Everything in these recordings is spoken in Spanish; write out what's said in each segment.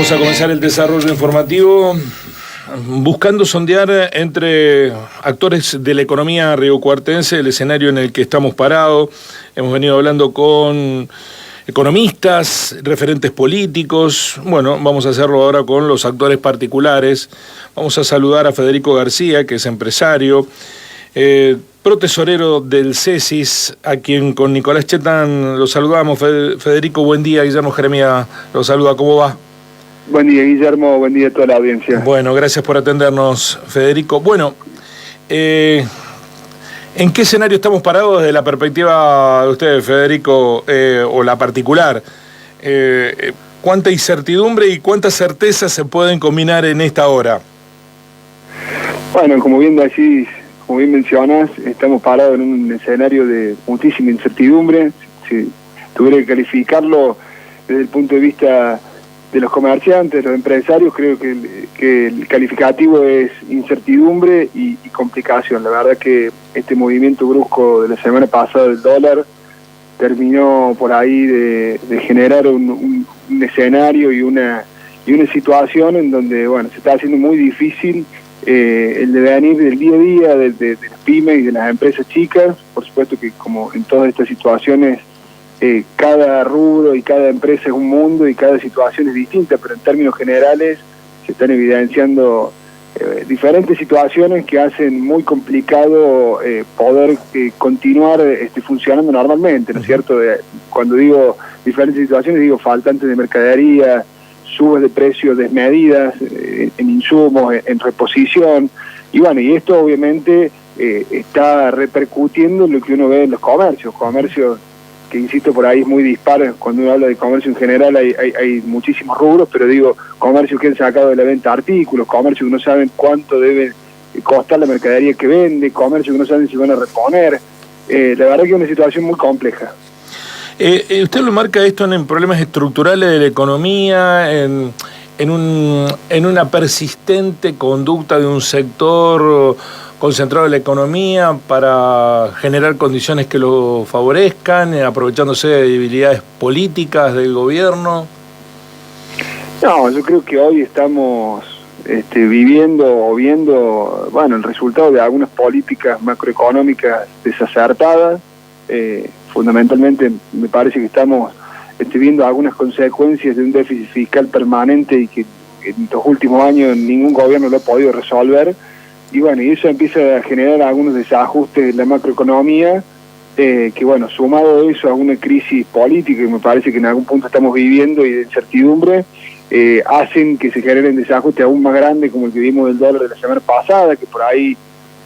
Vamos a comenzar el desarrollo informativo buscando sondear entre actores de la economía riocuartense el escenario en el que estamos parados. Hemos venido hablando con economistas, referentes políticos. Bueno, vamos a hacerlo ahora con los actores particulares. Vamos a saludar a Federico García, que es empresario, protesorero del CESIS, a quien con Nicolás Chetán lo saludamos. Federico, buen día. Guillermo Jeremía lo saluda. ¿Cómo va? Buen día, Guillermo. Buen día a toda la audiencia. Bueno, gracias por atendernos, Federico. Bueno, ¿en qué escenario estamos parados desde la perspectiva de ustedes, Federico, o la particular? ¿Cuánta incertidumbre y cuántas certezas se pueden combinar en esta hora? Bueno, como bien decís, como bien mencionas, estamos parados en un escenario de muchísima incertidumbre. Si tuviera que calificarlo desde el punto de vista de los comerciantes, los empresarios, creo que el calificativo es incertidumbre y complicación. La verdad que este movimiento brusco de la semana pasada del dólar terminó por ahí de generar un escenario y una situación en donde, bueno, se está haciendo muy difícil el devenir del día a día de las pymes y de las empresas chicas. Por supuesto que, como en todas estas situaciones, cada rubro y cada empresa es un mundo y cada situación es distinta, pero en términos generales se están evidenciando diferentes situaciones que hacen muy complicado poder continuar funcionando normalmente, ¿no es cierto? Cuando digo diferentes situaciones, digo faltantes de mercadería, subes de precios desmedidas en insumos, en reposición, y bueno, y esto obviamente está repercutiendo en lo que uno ve en los comercios que, insisto, por ahí es muy dispar. Cuando uno habla de comercio en general hay muchísimos rubros, pero digo, comercios que han sacado de la venta artículos, comercios que no saben cuánto debe costar la mercadería que vende, comercios que no saben si van a reponer. La verdad que es una situación muy compleja. Usted lo marca esto en problemas estructurales de la economía, en una persistente conducta de un sector concentrado en la economía para generar condiciones que lo favorezcan, aprovechándose de debilidades políticas del gobierno. No, yo creo que hoy estamos viviendo o viendo, bueno, el resultado de algunas políticas macroeconómicas desacertadas. Fundamentalmente me parece que estamos viendo algunas consecuencias de un déficit fiscal permanente y que en los últimos años ningún gobierno lo ha podido resolver. Y bueno, y eso empieza a generar algunos desajustes en la macroeconomía, que bueno, sumado a eso a una crisis política que me parece que en algún punto estamos viviendo y de incertidumbre, hacen que se generen desajustes aún más grandes como el que vimos del dólar de la semana pasada, que por ahí,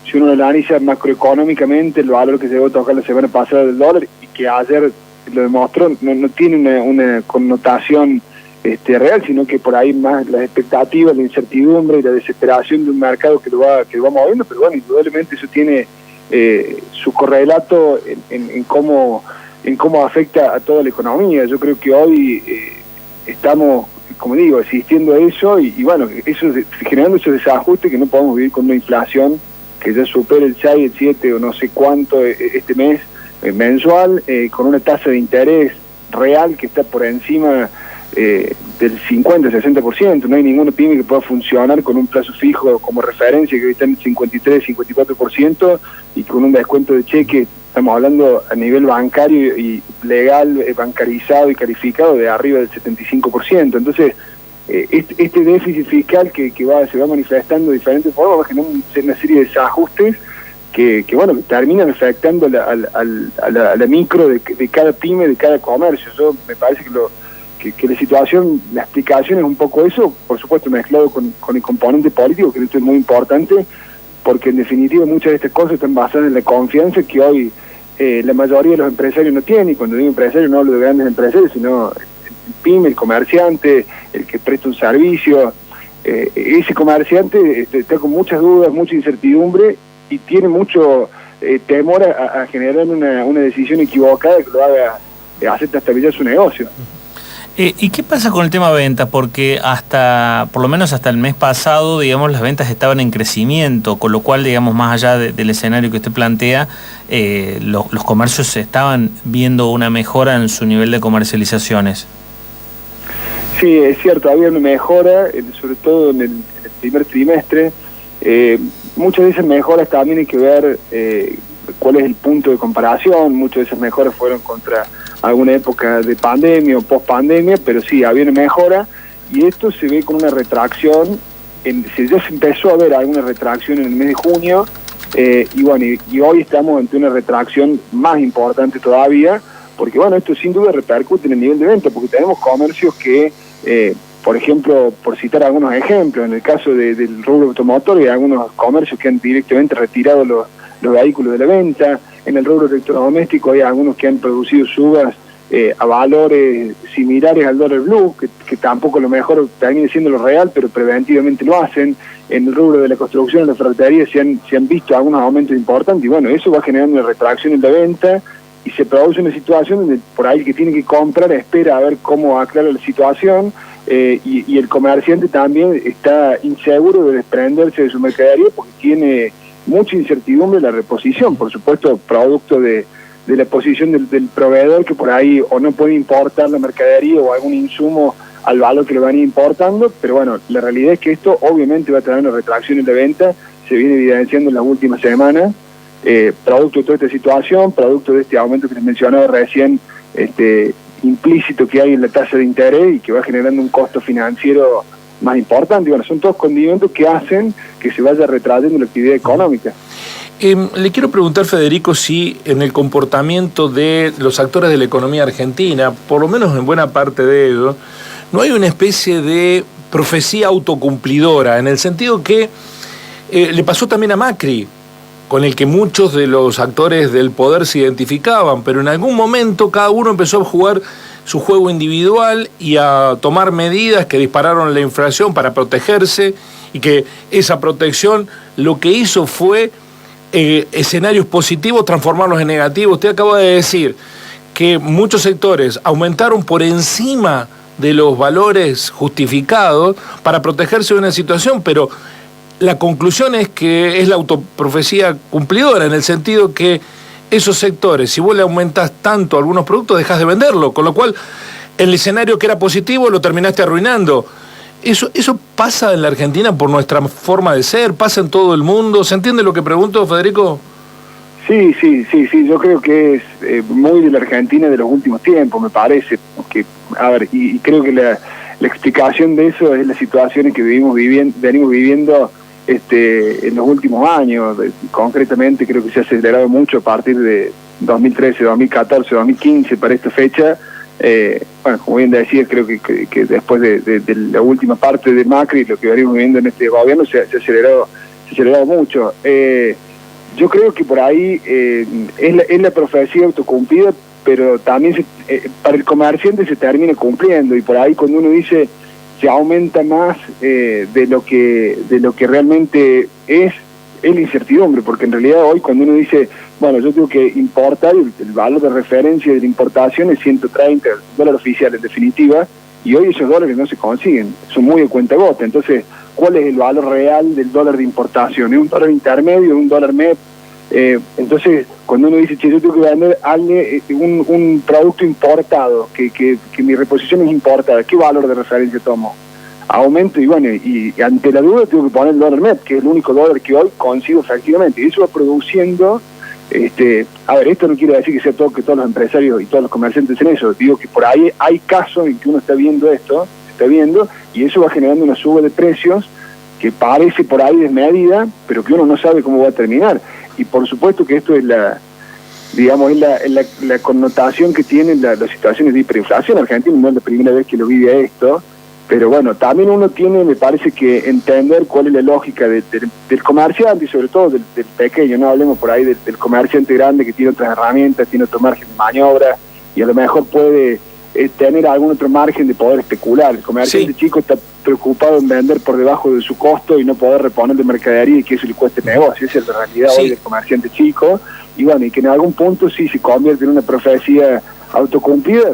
si uno lo analiza macroeconómicamente, el valor que se debe tocar la semana pasada del dólar y que ayer lo demostró, no tiene una connotación real, sino que por ahí más las expectativas, la incertidumbre y la desesperación de un mercado que lo va moviendo, pero bueno, indudablemente eso tiene su correlato en cómo afecta a toda la economía. Yo creo que hoy estamos, como digo, asistiendo a eso y bueno, eso generando esos desajustes que no podemos vivir con una inflación que ya supera el 6, el 7 o no sé cuánto este mes mensual, con una tasa de interés real que está por encima del 50-60%. No hay ninguna pyme que pueda funcionar con un plazo fijo como referencia, que hoy está en el 53-54%, y con un descuento de cheque, estamos hablando a nivel bancario y legal, bancarizado y calificado, de arriba del 75%. Entonces, este déficit fiscal que se va manifestando de diferentes formas va a generar una serie de desajustes que bueno, que terminan afectando a la micro de cada pyme, de cada comercio. Yo me parece que la situación, la explicación es un poco eso, por supuesto mezclado con el componente político, que esto es muy importante, porque en definitiva muchas de estas cosas están basadas en la confianza que hoy la mayoría de los empresarios no tienen. Y cuando digo empresario no hablo de grandes empresarios, sino el pyme, el comerciante, el que presta un servicio. Ese comerciante está con muchas dudas, mucha incertidumbre y tiene mucho temor a generar una decisión equivocada que lo haga hacer trastabillar su negocio. ¿Y qué pasa con el tema venta? Porque por lo menos hasta el mes pasado, digamos, las ventas estaban en crecimiento, con lo cual, digamos, más allá del escenario que usted plantea, los comercios estaban viendo una mejora en su nivel de comercializaciones. Sí, es cierto, había una mejora, sobre todo en el primer trimestre. Muchas de esas mejoras también hay que ver cuál es el punto de comparación. Muchas de esas mejoras fueron contra alguna época de pandemia o post-pandemia, pero sí, había una mejora, y esto se ve con una retracción. Ya se empezó a ver alguna retracción en el mes de junio, y bueno, y hoy estamos ante una retracción más importante todavía, porque bueno, esto sin duda repercute en el nivel de venta, porque tenemos comercios que, por ejemplo, por citar algunos ejemplos, en el caso del rubro automotor, hay algunos comercios que han directamente retirado los vehículos de la venta. En el rubro electrodoméstico hay algunos que han producido subas a valores similares al dólar blue, que tampoco lo mejor termine siendo lo real, pero preventivamente lo hacen. En el rubro de la construcción y la ferretería se han visto algunos aumentos importantes, y bueno, eso va generando una retracción en la venta, y se produce una situación donde por ahí el que tiene que comprar espera a ver cómo aclara la situación, y el comerciante también está inseguro de desprenderse de su mercadería porque tiene mucha incertidumbre en la reposición, por supuesto, producto de la posición del proveedor, que por ahí o no puede importar la mercadería o algún insumo al valor que le van importando. Pero bueno, la realidad es que esto obviamente va a tener una retracción en la venta, se viene evidenciando en las últimas semanas, producto de toda esta situación, producto de este aumento que les mencionaba recién, implícito que hay en la tasa de interés, y que va generando un costo financiero más importante. Y bueno, son todos condimentos que hacen que se vaya retrayendo la actividad económica. Le quiero preguntar, Federico, si en el comportamiento de los actores de la economía argentina, por lo menos en buena parte de ellos, no hay una especie de profecía autocumplidora, en el sentido que le pasó también a Macri, con el que muchos de los actores del poder se identificaban, pero en algún momento cada uno empezó a jugar su juego individual y a tomar medidas que dispararon la inflación para protegerse, y que esa protección lo que hizo fue escenarios positivos transformarlos en negativos. Usted acaba de decir que muchos sectores aumentaron por encima de los valores justificados para protegerse de una situación, pero la conclusión es que es la autoprofecía cumplidora, en el sentido que esos sectores, si vos le aumentás tanto algunos productos, dejás de venderlo, con lo cual el escenario que era positivo lo terminaste arruinando. ¿Eso pasa en la Argentina por nuestra forma de ser? ¿Pasa en todo el mundo? ¿Se entiende lo que pregunto, Federico? Sí, yo creo que es muy de la Argentina de los últimos tiempos, me parece. Y creo que la explicación de eso es las situaciones que venimos viviendo en los últimos años. Concretamente creo que se ha acelerado mucho a partir de 2013, 2014, 2015 para esta fecha. Como bien decía, creo que después de la última parte de Macri, lo que venimos viviendo en este gobierno se ha acelerado mucho. Yo creo que por ahí es la profecía autocumplida, pero también para el comerciante se termina cumpliendo, y por ahí cuando uno dice se aumenta más de lo que realmente es la incertidumbre, porque en realidad hoy cuando uno dice, bueno, yo tengo que importar, el valor de referencia de la importación es 130 dólares oficiales en definitiva, y hoy esos dólares no se consiguen, son muy de cuentagota. Entonces, ¿cuál es el valor real del dólar de importación? ¿Es un dólar intermedio, es un dólar MEP? Entonces, cuando uno dice, che, yo tengo que vender un producto importado, que mi reposición es importada, ¿qué valor de referencia tomo? Aumento, y bueno, y ante la duda tengo que poner el dólar MEP, que es el único dólar que hoy consigo efectivamente, y eso va produciendo, esto no quiere decir que sea que todos los empresarios y todos los comerciantes en eso, digo que por ahí hay casos en que uno está viendo, y eso va generando una suba de precios que parece por ahí desmedida, pero que uno no sabe cómo va a terminar. Y por supuesto que esto es la connotación que tienen las situaciones de hiperinflación. Argentina no es la primera vez que lo vive esto, pero bueno, también uno tiene, me parece, que entender cuál es la lógica del comerciante, y sobre todo del pequeño. No hablemos por ahí del comerciante grande, que tiene otras herramientas, tiene otro margen de maniobra, y a lo mejor puede tener algún otro margen de poder especular. El comerciante chico está preocupado en vender por debajo de su costo y no poder reponer de mercadería, y que eso le cueste negocio. Esa es la realidad hoy del comerciante chico, y bueno, y que en algún punto sí se convierte en una profecía autocumplida,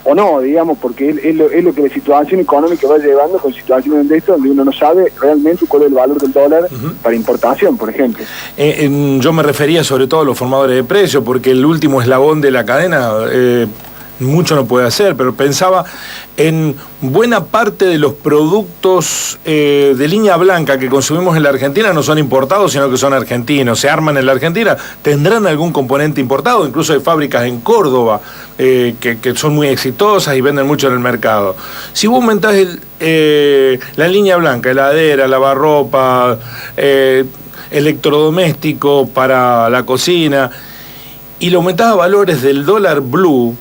o no, digamos, porque es lo que la situación económica va llevando, con situaciones de esto donde uno no sabe realmente cuál es el valor del dólar para importación, por ejemplo. Yo me refería sobre todo a los formadores de precios, porque el último eslabón de la cadena mucho no puede hacer, pero pensaba en buena parte de los productos de línea blanca que consumimos en la Argentina no son importados, sino que son argentinos, se arman en la Argentina, tendrán algún componente importado, incluso hay fábricas en Córdoba que son muy exitosas y venden mucho en el mercado. Si vos aumentás la línea blanca, heladera, lavarropa, electrodoméstico para la cocina, y lo aumentás a valores del dólar blue,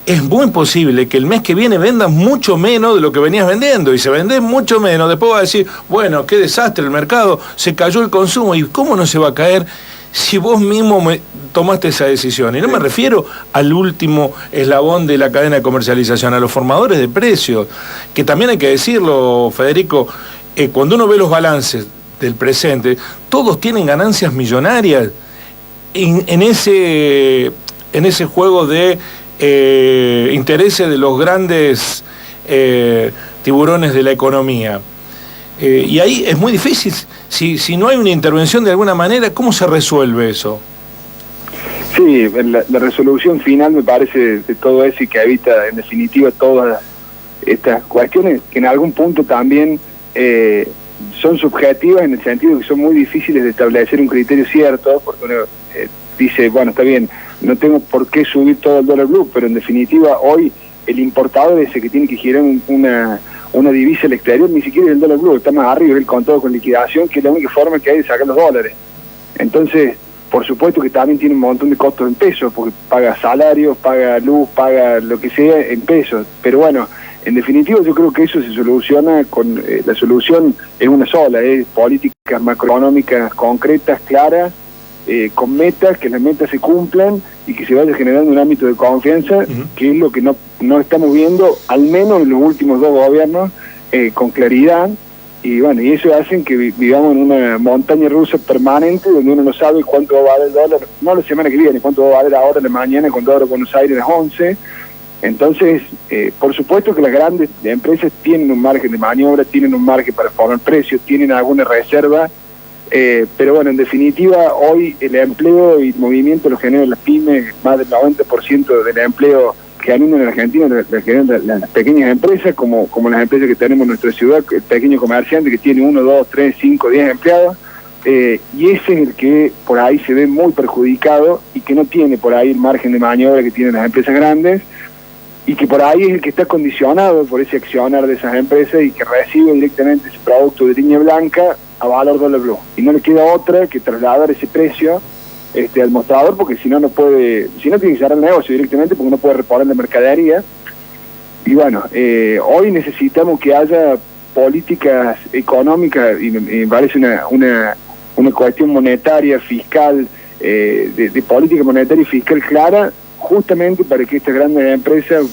es muy posible que el mes que viene vendas mucho menos de lo que venías vendiendo, y se vendés mucho menos, después vas a decir, bueno, qué desastre el mercado, se cayó el consumo, y ¿cómo no se va a caer si vos mismo tomaste esa decisión? Y no me refiero al último eslabón de la cadena de comercialización, a los formadores de precios, que también hay que decirlo, Federico, cuando uno ve los balances del presente, todos tienen ganancias millonarias en ese juego de intereses de los grandes tiburones de la economía. Y ahí es muy difícil, si no hay una intervención de alguna manera, ¿cómo se resuelve eso? Sí, la resolución final me parece de todo eso y que evita en definitiva todas estas cuestiones que en algún punto también son subjetivas, en el sentido que son muy difíciles de establecer un criterio cierto, porque uno dice, bueno, está bien, no tengo por qué subir todo el dólar blue, pero en definitiva hoy el importador ese que tiene que girar una divisa al exterior, ni siquiera es el dólar blue, está más arriba, es el contado con liquidación, que es la única forma que hay de sacar los dólares. Entonces, por supuesto que también tiene un montón de costos en pesos, porque paga salarios, paga luz, paga lo que sea en pesos, pero bueno, en definitiva yo creo que eso se soluciona con, la solución es una sola, es políticas macroeconómicas concretas, claras, con metas, que las metas se cumplan y que se vaya generando un ámbito de confianza, que es lo que no estamos viendo, al menos en los últimos dos gobiernos, con claridad, y bueno, y eso hace que vivamos en una montaña rusa permanente, donde uno no sabe cuánto va a valer el dólar, no la semana que viene, cuánto va a valer ahora, la mañana, cuando ahora Buenos Aires a las 11. Entonces, por supuesto que las grandes empresas tienen un margen de maniobra, tienen un margen para formar precios, tienen alguna reserva, pero bueno, en definitiva, hoy el empleo y el movimiento lo generan las pymes, más del 90% del empleo que andan en Argentina lo generan las pequeñas empresas, como las empresas que tenemos en nuestra ciudad, el pequeño comerciante que tiene 1, 2, 3, 5, 10 empleados, y ese es el que por ahí se ve muy perjudicado y que no tiene por ahí el margen de maniobra que tienen las empresas grandes, y que por ahí es el que está condicionado por ese accionar de esas empresas y que recibe directamente ese producto de línea blanca a valor dólar blue. Y no le queda otra que trasladar ese precio al mostrador, porque si no tiene que cerrar el negocio directamente, porque no puede reponer la mercadería. Y bueno, hoy necesitamos que haya políticas económicas, y me parece una cuestión monetaria, fiscal, de política monetaria y fiscal clara, justamente para que estas grandes empresas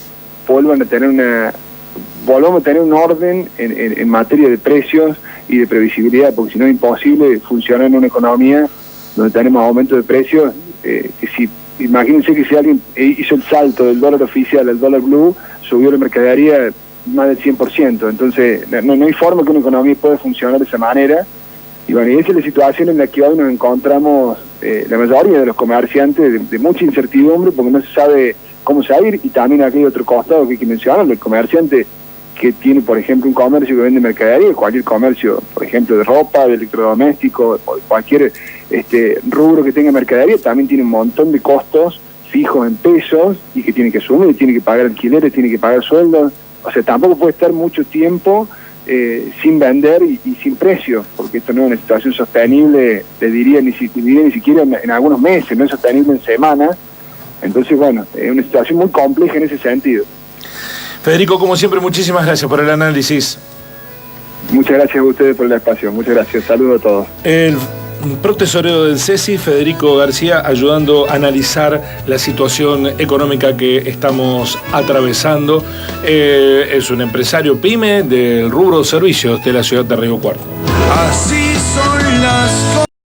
volvamos a tener un orden en materia de precios y de previsibilidad, porque si no es imposible funcionar en una economía donde tenemos aumento de precios, imagínense que si alguien hizo el salto del dólar oficial al dólar blue, subió la mercadería más del 100%, entonces no hay forma que una economía pueda funcionar de esa manera. Y bueno, y esa es la situación en la que hoy nos encontramos la mayoría de los comerciantes, de mucha incertidumbre, porque no se sabe cómo salir, y también aquí hay otro costado que hay que mencionar, el comerciante que tiene, por ejemplo, un comercio que vende mercadería, cualquier comercio, por ejemplo, de ropa, de electrodoméstico, o de cualquier rubro que tenga mercadería, también tiene un montón de costos fijos en pesos, y que tiene que asumir, tiene que pagar alquileres, tiene que pagar sueldos, o sea, tampoco puede estar mucho tiempo sin vender y sin precios, porque esto no es una situación sostenible, diría ni siquiera en algunos meses, no es sostenible en semanas. Entonces, bueno, es una situación muy compleja en ese sentido. Federico, como siempre, muchísimas gracias por el análisis. Muchas gracias a ustedes por el espacio, muchas gracias, saludos a todos. El protesorero del CESI, Federico García, ayudando a analizar la situación económica que estamos atravesando. Es un empresario pyme del rubro servicios de la ciudad de Río Cuarto. Así son las cosas.